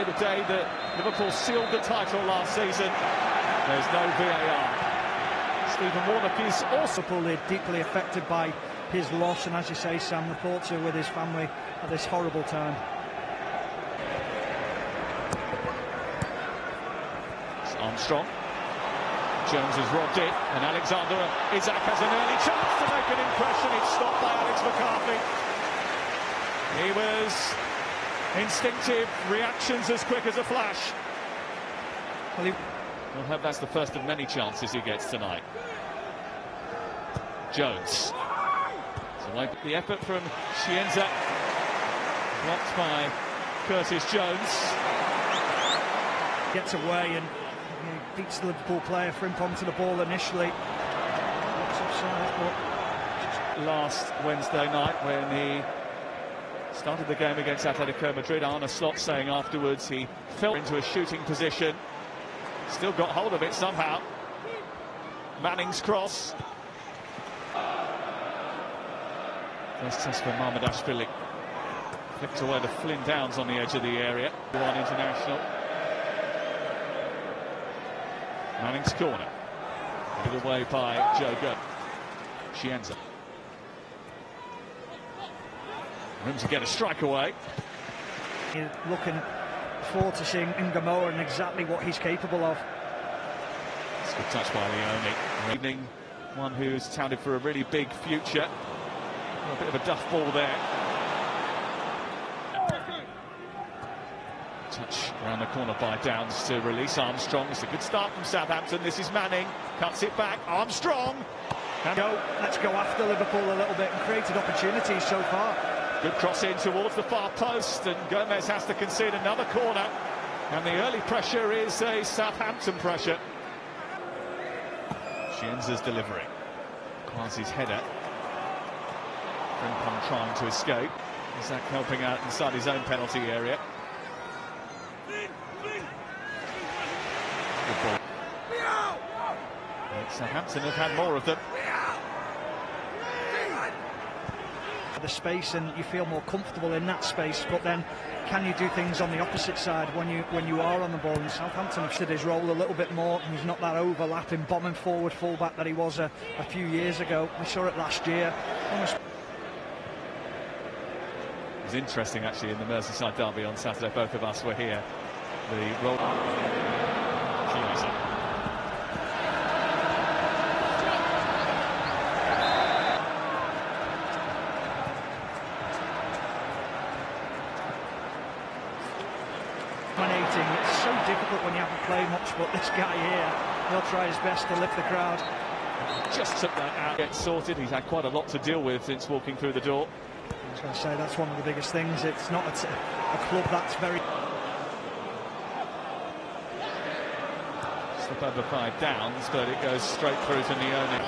The day that Liverpool sealed the title last season, there's no VAR. Stephen Warnock is also deeply affected by his loss, and as you say, Sam, the thoughts are with his family at this horrible time. It's Armstrong. Jones has robbed it, and Isak has an early chance to make an impression. It's stopped by Alex McCarthy. He was instinctive, reactions as quick as a flash. We'll hope that's the first of many chances he gets tonight. Jones. So like the effort from Chiesa, blocked by Curtis Jones. Gets away and beats the Liverpool player. Frimpong to the ball initially. Looks offside, but last Wednesday night when he started the game against Atletico Madrid, Arne Slot saying afterwards he fell into a shooting position. Still got hold of it somehow. Manning's cross. First test for Mamardashvili. Flicked away to Flynn Downs on the edge of the area. One international. Manning's corner. Put away by Joe Go. Chiesa. Room to get a strike away. You're looking forward to seeing Ngamoa and exactly what he's capable of. It's a good touch by Leone. Evening, one who's touted for a really big future. A bit of a duff ball there. Touch around the corner by Downs to release Armstrong. It's a good start from Southampton. This is Manning. Cuts it back. Armstrong. Let's go after Liverpool a little bit, and created opportunities so far. Good cross in towards the far post, and Gomez has to concede another corner. And the early pressure is a Southampton pressure. Chiesa's delivery. Quasi's header. Frimpong trying to escape. Isak helping out inside his own penalty area. Good ball. Southampton have had more of them. The space, and you feel more comfortable in that space, but then can you do things on the opposite side when you are on the ball? And Southampton have stood his role a little bit more, and he's not that overlapping bombing forward fullback that he was a few years ago. We saw it last year. It was interesting actually in the Merseyside derby on Saturday. Both of us were here. The role Chiesa. It's so difficult when you haven't played much, but this guy here, he'll try his best to lift the crowd. Just took that out. Get sorted. He's had quite a lot to deal with since walking through the door. I was going to say, that's one of the biggest things. It's not a club that's very... Slip over by Downs, but it goes straight through to Leone.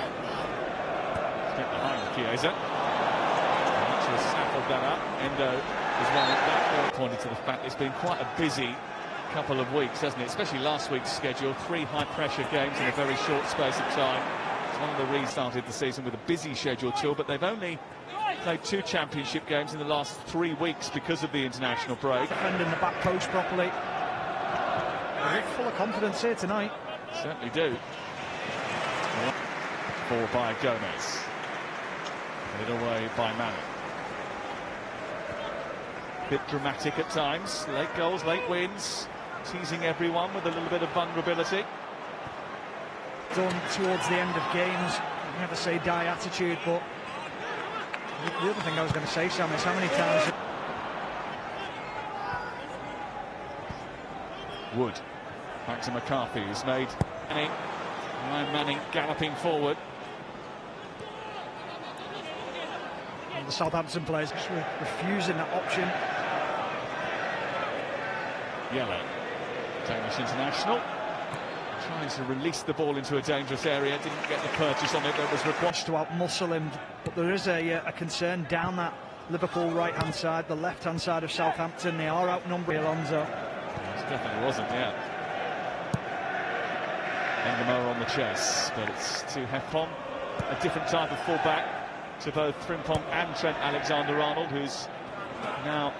Get behind Chiesa. Actually snaffled that up. Endo as well. That pointed to the fact it's been quite a busy couple of weeks, hasn't it? Especially last week's schedule. 3 high-pressure games in a very short space of time. It's one of the restarted the season with a busy schedule too, but they've only played 2 championship games in the last 3 weeks because of the international break. Defending the back post properly. They're full of confidence here tonight. Certainly do. Ball by Gomez. Put it away by Manning. Bit dramatic at times. Late goals, late wins. Teasing everyone with a little bit of vulnerability. Done towards the end of games. Never say die attitude, but the other thing I was going to say, Sam, is how many times... Wood. Back to McCarthy, who's made Manning. Ryan Manning galloping forward. And the Southampton players just refusing that option. Yellow. Danish international. Trying to release the ball into a dangerous area. Didn't get the purchase on it that was required. To out-muscle him. But there is a concern down that Liverpool right-hand side, the left-hand side of Southampton. They are outnumbering Alonso. It definitely wasn't, yeah. Ngamoa on the chest, but it's to Hefpon, a different type of fullback to both Frimpong and Trent Alexander-Arnold, who's now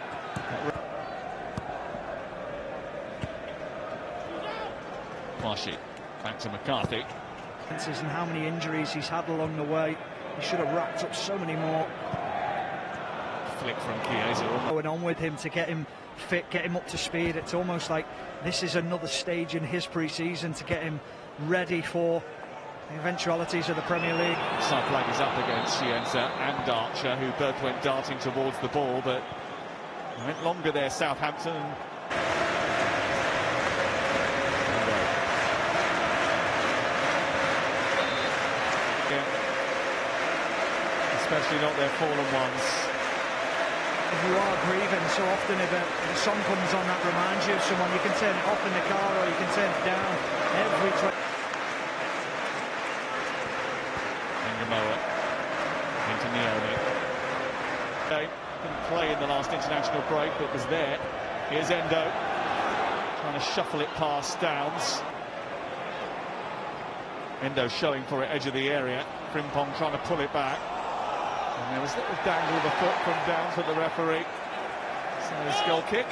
Kwashi, back to McCarthy. And how many injuries he's had along the way. He should have racked up so many more. Flick from Chiesa. Going on with him to get him fit, get him up to speed. It's almost like this is another stage in his pre-season to get him ready for the eventualities of the Premier League. Side flag is up against Chiesa and Archer, who both went darting towards the ball, but went longer there, Southampton. Especially not their fallen ones. If you are grieving, so often if a song comes on that reminds you of someone, you can turn it off in the car or you can turn it down every time. Into Nioni. They didn't play in the last international break, but was there. Here's Endo, trying to shuffle it past Downs. Endo showing for it, edge of the area. Frimpong trying to pull it back. And there was a little dangle of the foot from Downs with the referee. So it's goal kick.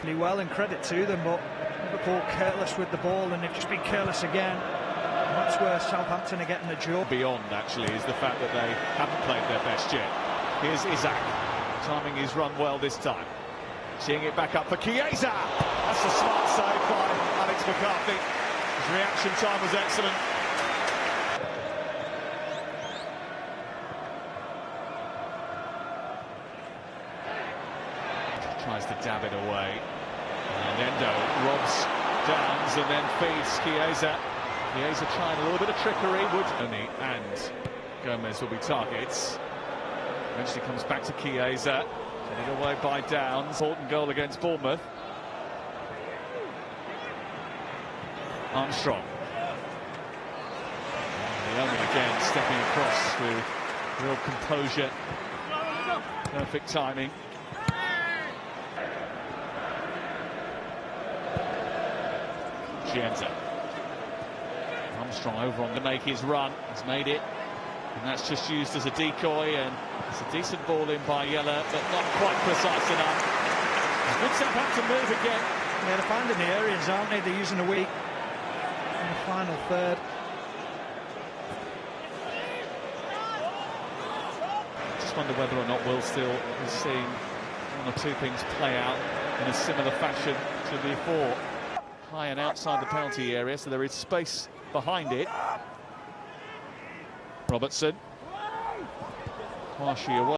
Really well, and credit to them, but Liverpool careless with the ball, and they've just been careless again. And that's where Southampton are getting the job. Beyond, actually, is the fact that they haven't played their best yet. Here's Isak, timing his run well this time. Seeing it back up for Chiesa. That's a smart save by Alex McCarthy. His reaction time was excellent. Tries to dab it away. And Endo robs Downs and then feeds Chiesa. Chiesa trying a little bit of trickery. Wood and Gomez will be targets. Eventually comes back to Chiesa. Headed away by Downs. Important goal against Bournemouth. Armstrong. Leone again stepping across with real composure. Perfect timing. Chiesa. Armstrong over on to make his run. He's made it. And that's just used as a decoy, and it's a decent ball in by Yeller, but not quite precise enough. Good Southampton move again. Yeah, they're finding the areas, aren't they? They're using the weak in the final third. Just wonder whether or not Will still is seeing one or two things play out in a similar fashion to before. High and outside the penalty area, so there is space behind it. Robertson. Kwashi away.